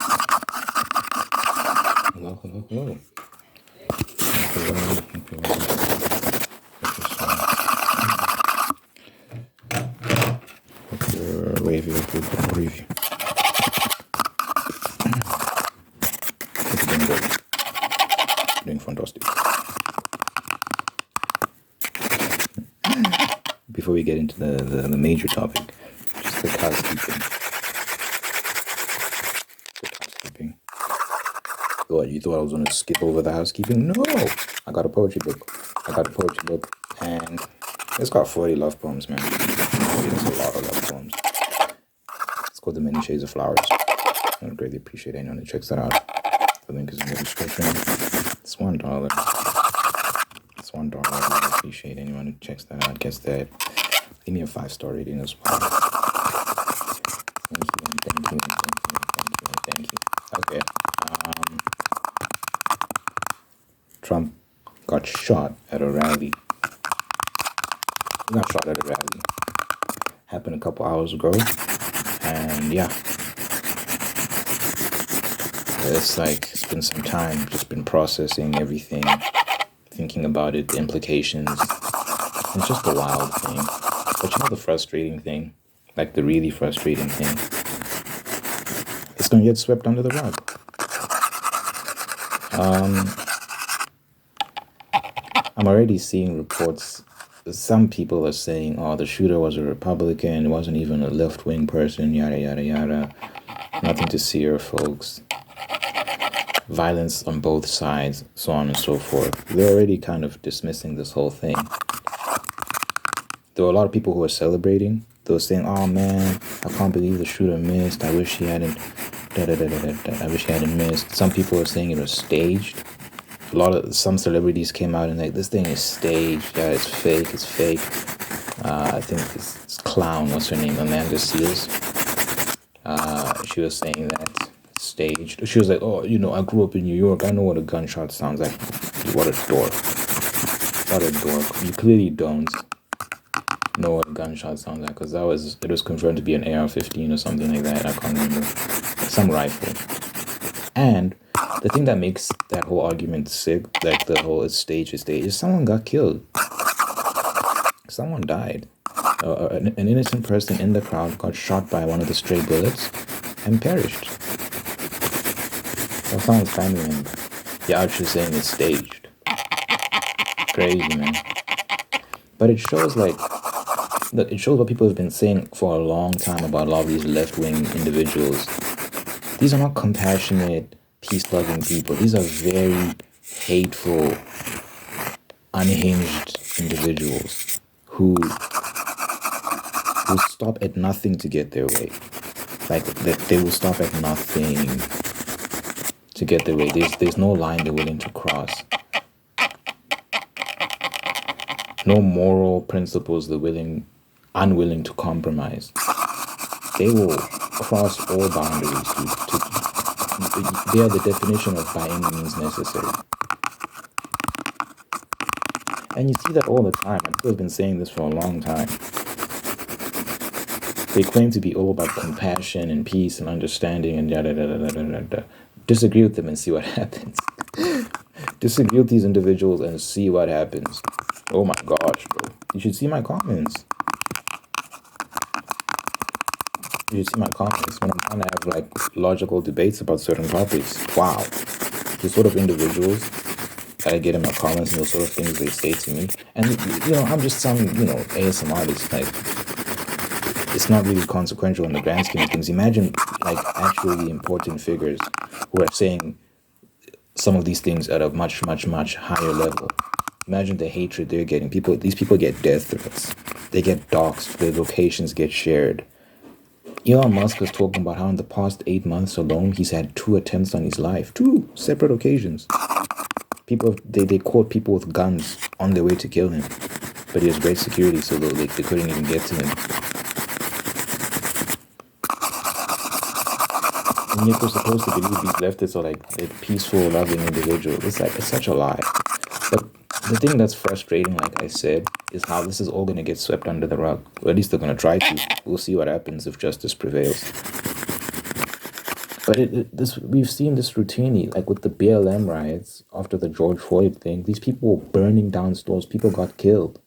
Hello, hello, hello. Hope you're wavy, review. Hope you're doing good. Doing fantastic. Before we get into the major topic, just quick housekeeping. What, you thought I was going to skip over the housekeeping? No! I got a poetry book. And it's got 40 love poems, man. It's a lot of love poems. It's called The Many Shades of Flowers. I would greatly appreciate anyone who checks that out. The link is in the description. It's $1. It's $1. I would appreciate anyone who checks that out, gets that. Give me a 5-star rating as well. Thank you. Okay. Trump got shot at a rally. Not shot at a rally. Happened a couple hours ago. And yeah. It's been some time. Just been processing everything. Thinking about it, the implications. It's just a wild thing. But you know the frustrating thing? Like the really frustrating thing? It's going to get swept under the rug. I'm already seeing reports. Some people are saying, oh, the shooter was a Republican, wasn't even a left-wing person, yada, yada, yada. Nothing to see here, folks. Violence on both sides, so on and so forth. They're already kind of dismissing this whole thing. There were a lot of people who were celebrating. They were saying, oh, man, I can't believe the shooter missed. I wish he hadn't. I wish he hadn't missed. Some people were saying it was staged. Some celebrities came out and like, this thing is staged. Yeah, it's fake. I think this clown, what's her name, Amanda Seals. She was saying that staged. She was like, oh, I grew up in New York. I know what a gunshot sounds like. What a dork. You clearly don't know what a gunshot sounds like, because it was confirmed to be an AR-15 or something like that. I can't remember. Some rifle. And the thing that makes that whole argument sick, like the whole stage is someone got killed. Someone died. An innocent person in the crowd got shot by one of the stray bullets and perished. Or someone's family member. You're actually saying it's staged. Crazy, man. But it shows what people have been saying for a long time about a lot of these left-wing individuals. These are not compassionate, peace-loving people. These are very hateful, unhinged individuals who stop at nothing to get their way. Like, they will stop at nothing to get their way. There's no line they're willing to cross. No moral principles they're unwilling to compromise. They will cross all boundaries. They are the definition of by any means necessary. And you see that all the time. People have been saying this for a long time. They claim to be all about compassion and peace and understanding and yada yada yada yada. Disagree with them and see what happens. Disagree with these individuals and see what happens. Oh my gosh, bro. You should see my comments. You should see my comments when I'm trying to have like logical debates about certain topics. Wow. The sort of individuals that I get in my comments and the sort of things they say to me. And, I'm just some, ASM artist. Like, it's not really consequential in the grand scheme of things. Imagine, like, actually important figures who are saying some of these things at a much, much, much higher level. Imagine the hatred they're getting. These people get death threats. They get doxxed. Their locations get shared. Elon Musk was talking about how in the past 8 months alone, he's had 2 attempts on his life. 2 separate occasions. They caught people with guns on their way to kill him. But he has great security, so they couldn't even get to him. And yet we're supposed to believe these leftists are like a peaceful, loving individual. It's such a lie. But the thing that's frustrating, like I said, is how this is all going to get swept under the rug. Or at least they're going to try to. We'll see what happens if justice prevails. But this we've seen this routinely, like with the BLM riots after the George Floyd thing. These people were burning down stores. People got killed,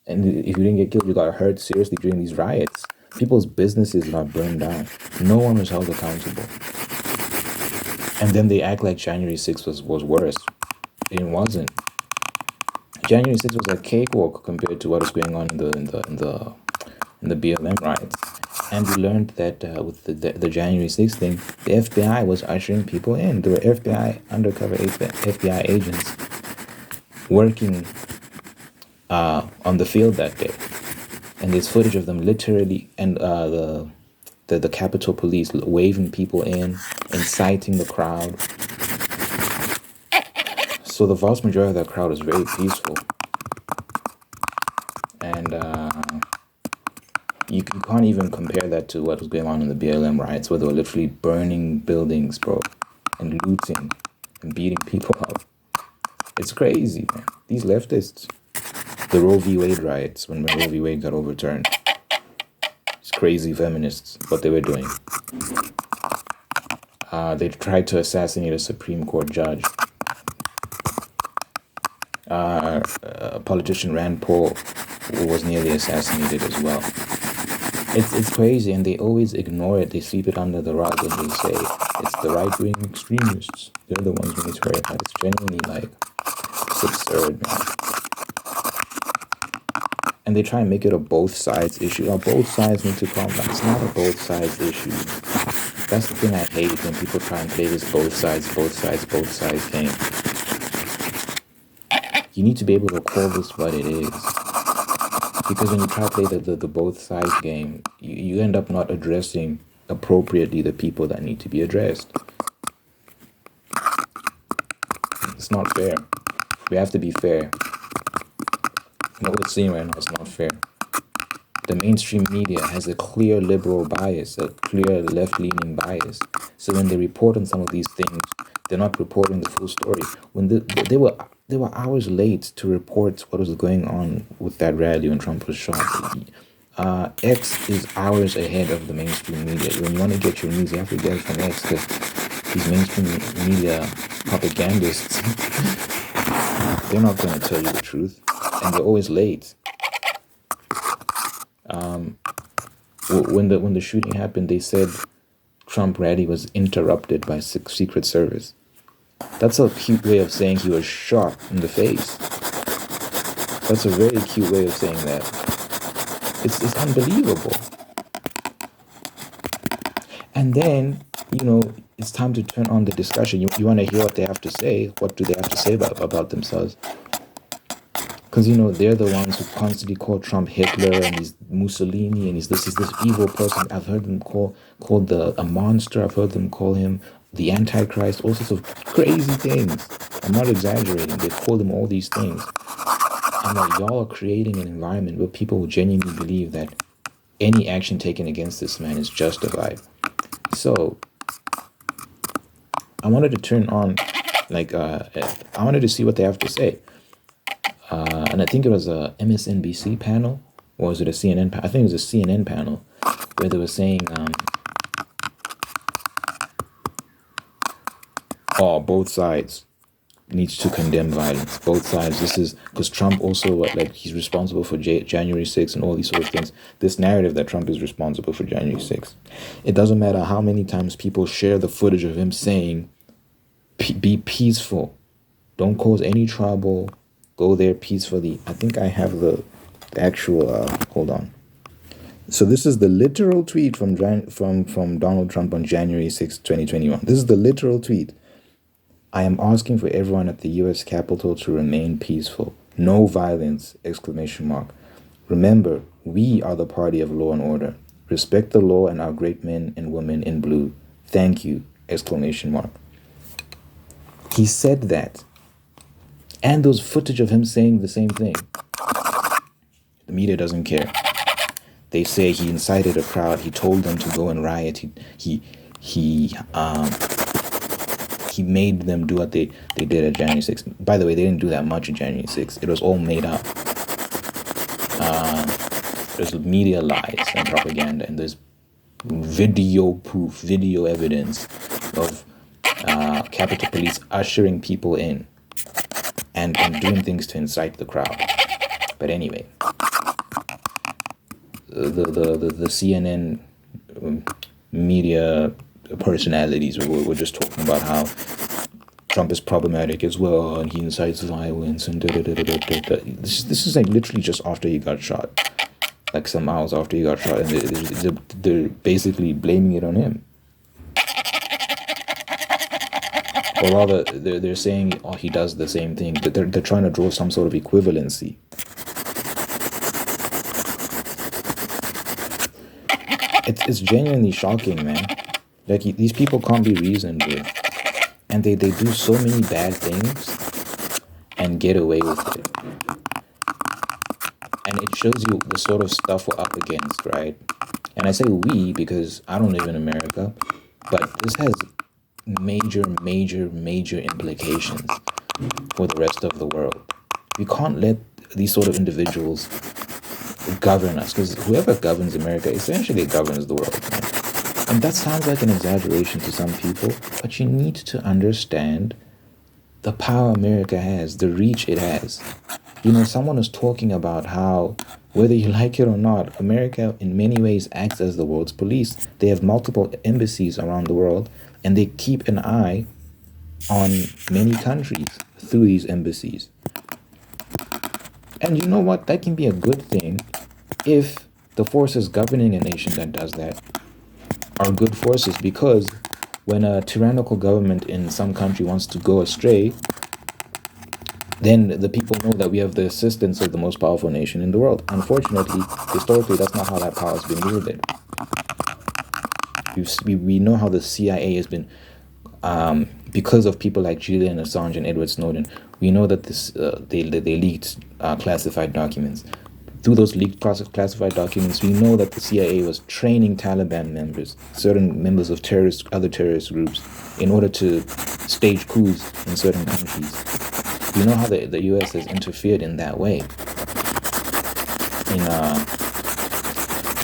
and if you didn't get killed, you got hurt seriously during these riots. People's businesses got burned down. No one was held accountable. And then they act like January 6th was worse. It wasn't. January 6th was a cakewalk compared to what was going on in the BLM riots. And we learned that with the January 6th thing, the FBI was ushering people in. There were undercover FBI agents working on the field that day. And there's footage of them literally, and the Capitol Police waving people in, inciting the crowd. So the vast majority of that crowd is very peaceful. And you can't even compare that to what was going on in the BLM riots, where they were literally burning buildings, bro, and looting and beating people up. It's crazy, man. These leftists. The Roe v. Wade riots, when Roe v. Wade got overturned. It's crazy feminists, what they were doing. They tried to assassinate a Supreme Court judge. Politician Rand Paul was nearly assassinated as well. It's crazy, and they always ignore it. They sweep it under the rug, and they say it's the right-wing extremists. They're the ones we need to worry about. It's genuinely like, it's absurd, man. And they try and make it a both sides issue. Oh, both sides need to calm down. It's not a both sides issue. That's the thing I hate when people try and play this both sides game. You need to be able to call this what it is. Because when you try to play the both sides game, you end up not addressing appropriately the people that need to be addressed. It's not fair. We have to be fair. What we're seeing right now is not fair. The mainstream media has a clear liberal bias, a clear left-leaning bias. So when they report on some of these things, they're not reporting the full story. When they were hours late to report what was going on with that rally when Trump was shot. X is hours ahead of the mainstream media. When you want to get your news, you have to get it from X, because these mainstream media propagandists, they're not going to tell you the truth. And they're always late. When the shooting happened, they said Trump rally was interrupted by Secret Service. That's a cute way of saying he was shot in the face. That's a very cute way of saying that. It's unbelievable. And then, it's time to turn on the discussion. You want to hear what they have to say. What do they have to say about themselves? Because, they're the ones who constantly call Trump Hitler, and he's Mussolini, and he's this evil person. I've heard them called a monster. I've heard them call him the Antichrist, all sorts of crazy things. I'm not exaggerating. They call him all these things. I'm like, y'all are creating an environment where people will genuinely believe that any action taken against this man is justified. So, I wanted to turn on, I wanted to see what they have to say. And I think it was a MSNBC panel, or was it a CNN panel? I think it was a CNN panel, where they were saying, both sides needs to condemn violence. Both sides. This is because Trump also, he's responsible for January 6th and all these sort of things. This narrative that Trump is responsible for January 6th. It doesn't matter how many times people share the footage of him saying, be peaceful. Don't cause any trouble. Go there peacefully. I think I have the actual, hold on. So this is the literal tweet from Donald Trump on January 6, 2021. This is the literal tweet. I am asking for everyone at the U.S. Capitol to remain peaceful. No violence! ! Remember, we are the party of law and order. Respect the law and our great men and women in blue. Thank you! ! He said that. And there's footage of him saying the same thing. The media doesn't care. They say he incited a crowd. He told them to go and riot. He made them do what they did at January 6th. By the way, they didn't do that much at January 6th. It was all made up. There's media lies and propaganda, and there's video proof, video evidence of Capitol Police ushering people in and doing things to incite the crowd. But anyway, the CNN media personalities were just talking about how Trump is problematic as well, and he incites violence, and This is like literally just after he got shot, like some hours after he got shot, and they're basically blaming it on him. Or rather, they're saying, oh, he does the same thing, but they're trying to draw some sort of equivalency. It's genuinely shocking, man. Like, these people can't be reasoned with. And they do so many bad things and get away with it. And it shows you the sort of stuff we're up against, right? And I say we because I don't live in America, but this has major implications for the rest of the world. We can't let these sort of individuals govern us, because whoever governs America essentially governs the world. Right? And that sounds like an exaggeration to some people, but you need to understand the power America has, the reach it has. You know, someone was talking about how, whether you like it or not, America in many ways acts as the world's police. They have multiple embassies around the world, and they keep an eye on many countries through these embassies. And you know what? That can be a good thing if the forces governing a nation that does that are good forces, because when a tyrannical government in some country wants to go astray, then the people know that we have the assistance of the most powerful nation in the world. Unfortunately, historically, that's not how that power has been wielded. We know how the CIA has been, because of people like Julian Assange and Edward Snowden, we know that they leaked classified documents. Through those leaked classified documents, we know that the CIA was training Taliban members, certain members of other terrorist groups, in order to stage coups in certain countries. We know how the U.S. has interfered in that way, in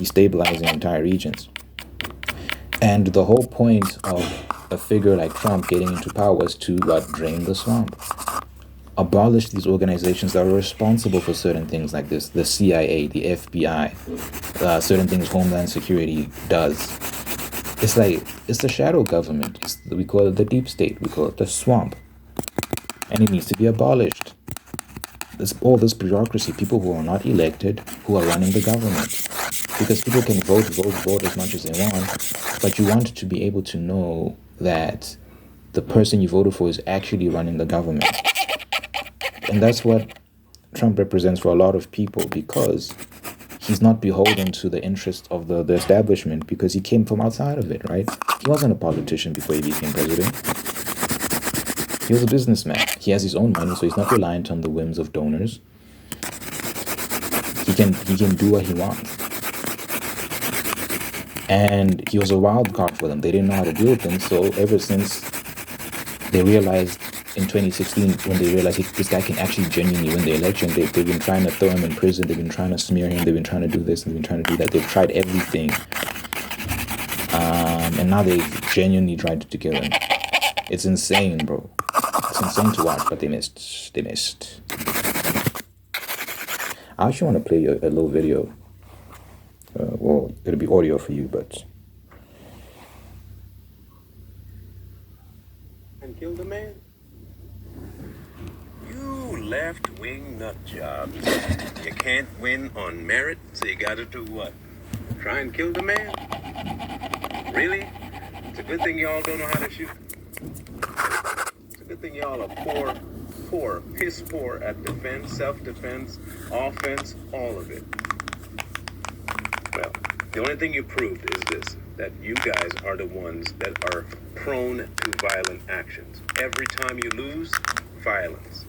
destabilizing entire regions. And the whole point of a figure like Trump getting into power was to drain the swamp. Abolish these organizations that are responsible for certain things like this, the CIA, the FBI, certain things Homeland Security does. It's the shadow government. We call it the deep state. We call it the swamp. And it needs to be abolished. There's all this bureaucracy, people who are not elected, who are running the government. Because people can vote as much as they want, but you want to be able to know that the person you voted for is actually running the government. And that's what Trump represents for a lot of people, because he's not beholden to the interests of the establishment, because he came from outside of it, right? He wasn't a politician before he became president. He was a businessman. He has his own money, so he's not reliant on the whims of donors. He can do what he wants. And he was a wild card for them. They didn't know how to deal with him, so ever since they realized in 2016, when they realized this guy can actually genuinely win the election, they've been trying to throw him in prison, they've been trying to smear him, they've been trying to do this, and they've been trying to do that. They've tried everything. And now they've genuinely tried to kill him. It's insane, bro. It's insane to watch, but they missed. I actually want to play a little video. Well, it'll be audio for you, but... And kill the man? You left-wing nut jobs. You can't win on merit, so you gotta do what? Try and kill the man? Really? It's a good thing y'all don't know how to shoot. It's a good thing y'all are piss poor at defense, self-defense, offense, all of it. Well, the only thing you proved is this, that you guys are the ones that are prone to violent actions. Every time you lose, violence.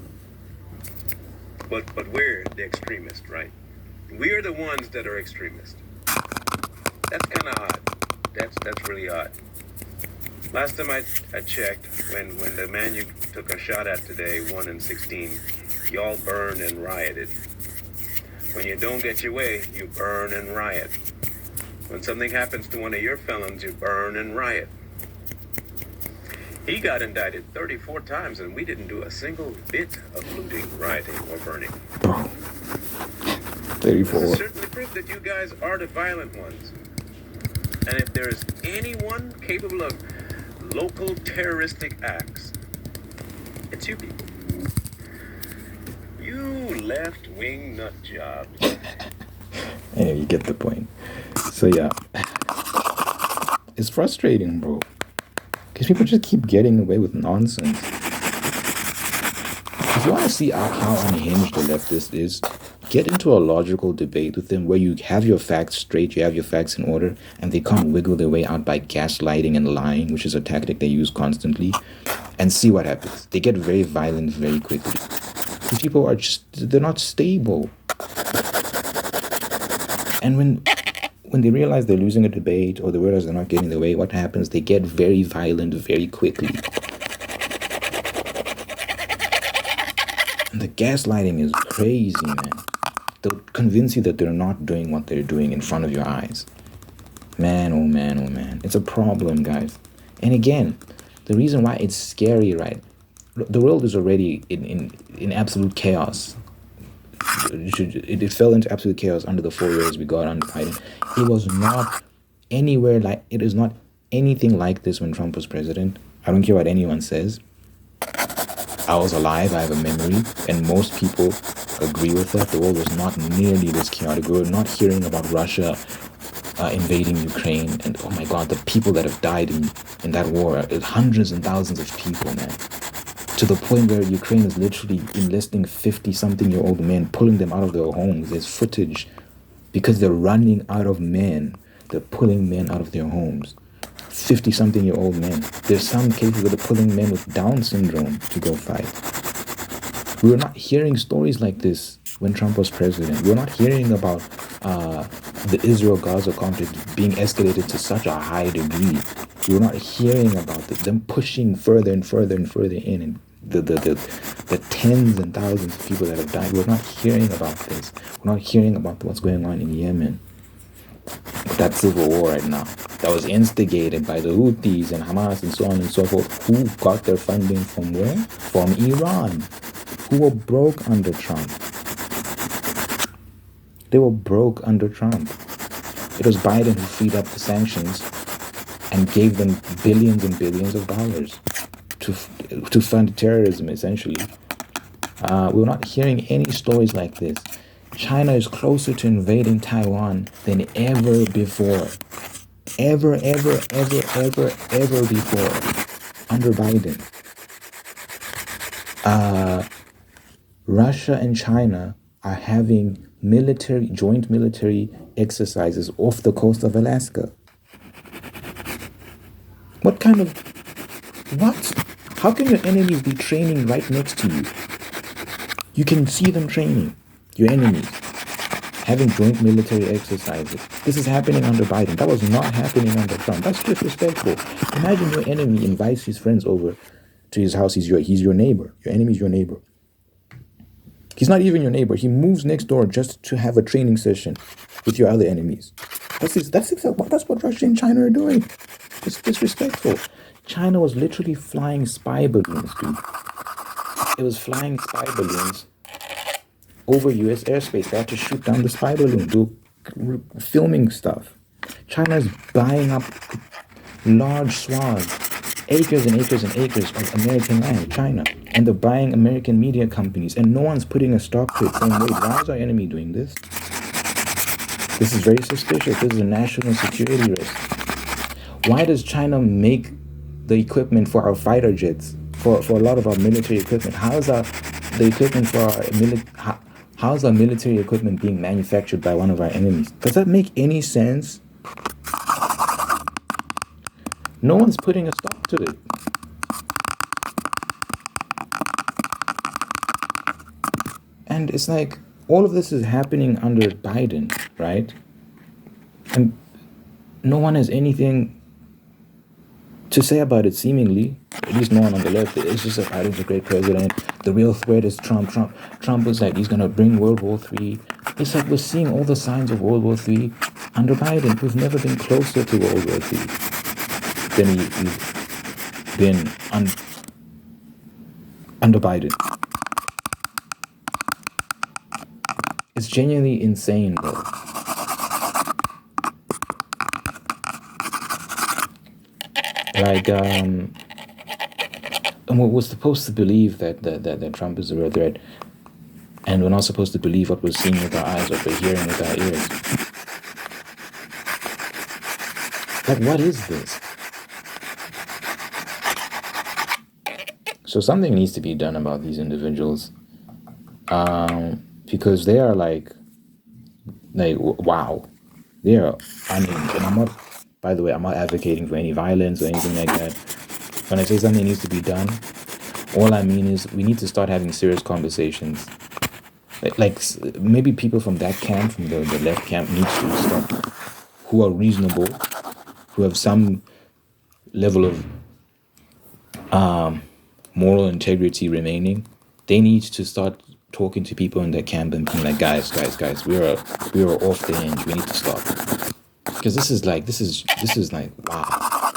But we're the extremists, right? We're the ones that are extremists. That's kind of odd. That's really odd. Last time I checked, when the man you took a shot at today won in 16, y'all burned and rioted. When you don't get your way, you burn and riot. When something happens to one of your felons, you burn and riot. He got indicted 34 times, and we didn't do a single bit of looting, rioting, or burning. Bro. This 34. is certainly proof that you guys are the violent ones. And if there is anyone capable of local terroristic acts, it's you people. You left-wing nut jobs. Anyway, you get the point. So yeah, it's frustrating, bro, because people just keep getting away with nonsense. If you want to see how unhinged the leftist is, get into a logical debate with them where you have your facts straight, you have your facts in order, and they can't wiggle their way out by gaslighting and lying, which is a tactic they use constantly, and see what happens. They get very violent very quickly. These people are they're not stable. And when they realize they're losing a debate or they realize they're not getting their way, what happens? They get very violent very quickly. And the gaslighting is crazy, man. They'll convince you that they're not doing what they're doing in front of your eyes. Man, oh man, oh man. It's a problem, guys. And again, the reason why it's scary, right? The world is already in absolute chaos. It fell into absolute chaos under the 4 years we got under Biden. It was not anywhere like, it is not anything like this when Trump was president. I don't care what anyone says. I was alive, I have a memory, and most people agree with that. The world was not nearly this chaotic. We were not hearing about Russia invading Ukraine, and oh my God, the people that have died in that war, hundreds and thousands of people, man. To the point where Ukraine is literally enlisting 50-something-year-old men, pulling them out of their homes. There's footage because they're running out of men. They're pulling men out of their homes. 50-something-year-old men. There's some cases where they're pulling men with Down syndrome to go fight. We were not hearing stories like this when Trump was president. We were not hearing about the Israel-Gaza conflict being escalated to such a high degree. We were not hearing about them pushing further and further and further in, and the tens and thousands of people that have died. We're not hearing about this. We're not hearing about what's going on in Yemen. That civil war right now that was instigated by the Houthis and Hamas and so on and so forth, who got their funding from where? From Iran, who were broke under Trump. They were broke under Trump. It was Biden who freed up the sanctions and gave them billions and billions of dollars to fund terrorism, essentially. We're not hearing any stories like this. China is closer to invading Taiwan than ever before. Ever before. Under Biden. Russia and China are having joint military exercises off the coast of Alaska. What? How can your enemies be training right next to you? You can see them training. Your enemies having joint military exercises. This is happening under Biden. That was not happening under Trump. That's disrespectful. Imagine your enemy invites his friends over to his house. He's your neighbor. Your enemy is your neighbor. He's not even your neighbor. He moves next door just to have a training session with your other enemies. That's what Russia and China are doing. It's disrespectful. China was literally flying spy balloons, dude. It was flying spy balloons over U.S. airspace. They had to shoot down the spy balloon, do filming stuff. China is buying up large swaths, acres and acres and acres of American land, China. And they're buying American media companies. And no one's putting a stop to it, saying, wait, why is our enemy doing this? This is very suspicious. This is a national security risk. Why does China make the equipment for our fighter jets, for a lot of our military equipment? How's our military equipment being manufactured by one of our enemies? Does that make any sense? No one's putting a stop to it. And it's like, all of this is happening under Biden, right? And no one has anything to say about it, seemingly, at least no one on the left, it's just like Biden's a great president. The real threat is Trump. Trump was like, he's going to bring World War III. It's like we're seeing all the signs of World War III under Biden. We've never been closer to World War III than we've been under Biden. It's genuinely insane, bro. Like, and we're supposed to believe that Trump is a real threat, and we're not supposed to believe what we're seeing with our eyes, what we're hearing with our ears. Like, what is this? So something needs to be done about these individuals, because they are like wow, they are. I mean, and I'm not. By the way, I'm not advocating for any violence or anything like that. When I say something needs to be done, all I mean is we need to start having serious conversations. Like maybe people from that camp, from the left camp, need to start, who are reasonable, who have some level of moral integrity remaining. They need to start talking to people in their camp and being like, guys, we are off the hinge. We need to stop, because this is like wow.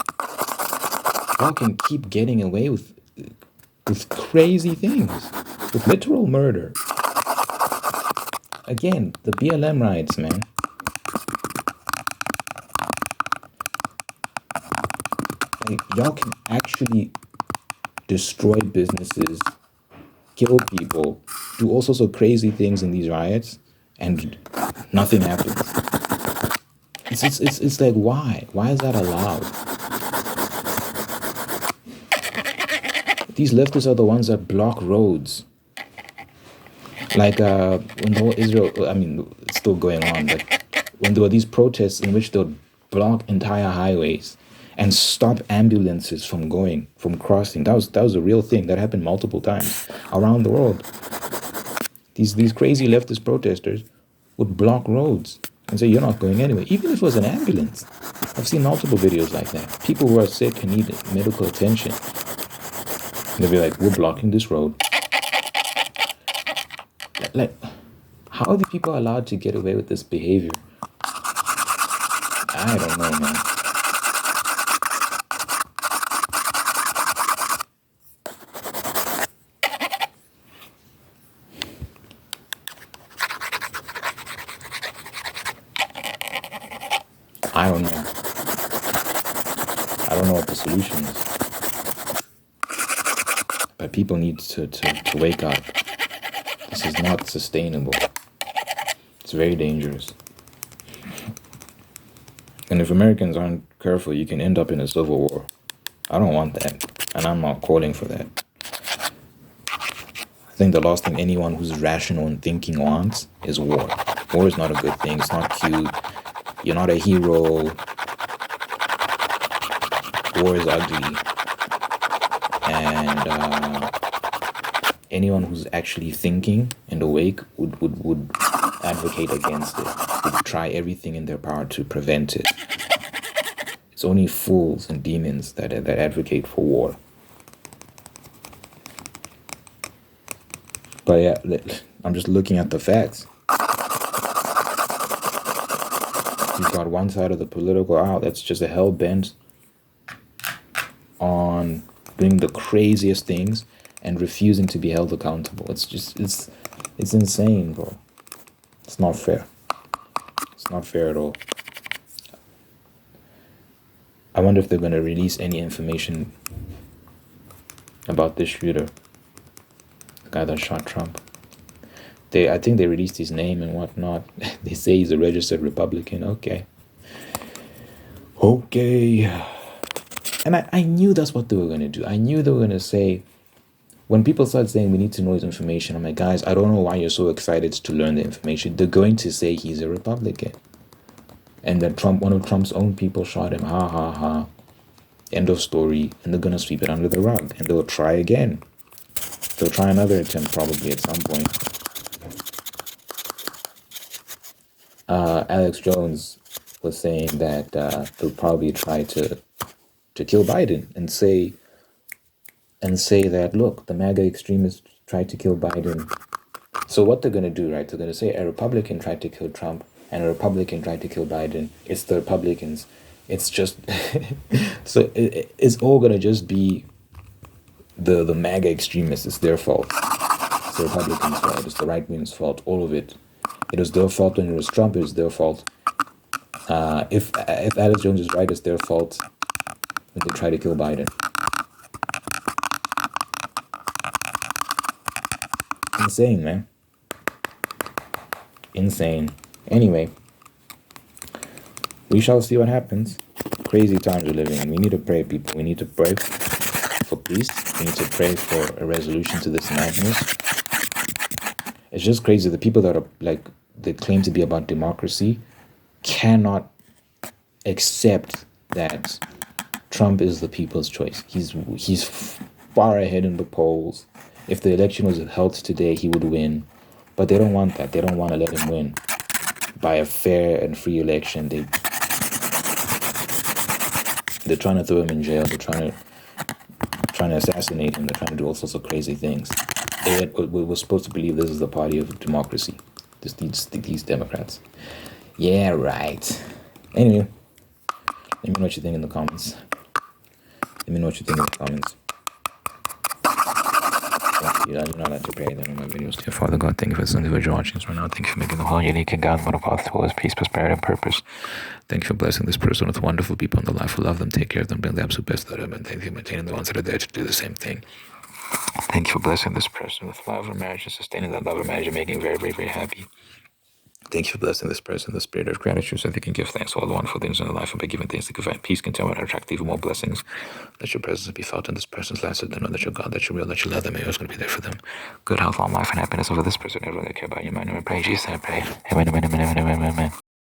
Y'all can keep getting away with crazy things, with literal murder. Again, the BLM riots, man. Like, y'all can actually destroy businesses, kill people, do all sorts of crazy things in these riots, and nothing happens. It's like, why? Why is that allowed? These leftists are the ones that block roads. Like when the whole Israel, I mean, it's still going on, but when there were these protests in which they would block entire highways and stop ambulances from crossing. That was a real thing that happened multiple times around the world. These crazy leftist protesters would block roads and say, you're not going anywhere, even if it was an ambulance. I've seen multiple videos like that. People who are sick and need medical attention. They'll be like, we're blocking this road. Like, how are the people allowed to get away with this behavior? I don't know, man. I don't know. I don't know what the solution is. But people need to wake up. This is not sustainable. It's very dangerous. And if Americans aren't careful, you can end up in a civil war. I don't want that. And I'm not calling for that. I think the last thing anyone who's rational and thinking wants is war. War is not a good thing. It's not cute. You're not a hero. War is ugly. And anyone who's actually thinking and awake would advocate against it, would try everything in their power to prevent it. It's only fools and demons that advocate for war. But yeah, I'm just looking at the facts. You've got one side of the political aisle that's just a hell bent on doing the craziest things and refusing to be held accountable. It's insane, bro. It's not fair. It's not fair at all. I wonder if they're going to release any information about this shooter, the guy that shot Trump. I think they released his name and whatnot. They say he's a registered Republican. Okay. And I knew that's what they were going to do. I knew they were going to say, when people start saying we need to know his information, I'm like, guys, I don't know why you're so excited to learn the information. They're going to say he's a Republican. And that one of Trump's own people shot him. Ha, ha, ha. End of story. And they're going to sweep it under the rug. And they'll try again. They'll try another attempt probably at some point. Alex Jones was saying that they'll probably try to to kill Biden and say that, look, the MAGA extremists tried to kill Biden. So what they're going to do, right? They're going to say a Republican tried to kill Trump and a Republican tried to kill Biden. It's the Republicans. It's just so it's all going to just be the MAGA extremists. It's their fault. It's the Republicans' fault. It's the right wing's fault. All of it. It was their fault when it was Trump. It was their fault. If Alex Jones is right, it's their fault when they try to kill Biden. Insane, man. Insane. Anyway, we shall see what happens. Crazy times we're living in. We need to pray, people. We need to pray for peace. We need to pray for a resolution to this madness. It's just crazy. The people that are like, they claim to be about democracy cannot accept that Trump is the people's choice. He's far ahead in the polls. If the election was held today, he would win. But they don't want that. They don't want to let him win by a fair and free election. They're trying to throw him in jail. They're trying to assassinate him. They're trying to do all sorts of crazy things. And we're supposed to believe this is the party of democracy. These Democrats. Yeah, right. Anyway, let me know what you think in the comments. You know that to pray that in my videos. Dear Father God, thank you for this individual watching us right now. Thank you for making the whole unique and God-model path towards peace, prosperity, and purpose. Thank you for blessing this person with wonderful people in their life who love them, take care of them, bring the absolute best out of them, and thank you for maintaining the ones that are there to do the same thing. Thank you for blessing this person with love and marriage and sustaining that love and marriage and making very, very, very happy. Thank you for blessing this person, the spirit of gratitude, so they can give thanks for all the wonderful things in their life and by giving things to find peace, contentment, and attract even more blessings. Let your presence be felt in this person's life, so they know that you're God, that you're real, that you love them, and you're always going to be there for them. Good health, long life, and happiness over this person, everyone that care about you. My name, I pray, Jesus, I pray. Amen, amen, amen, amen, amen, amen.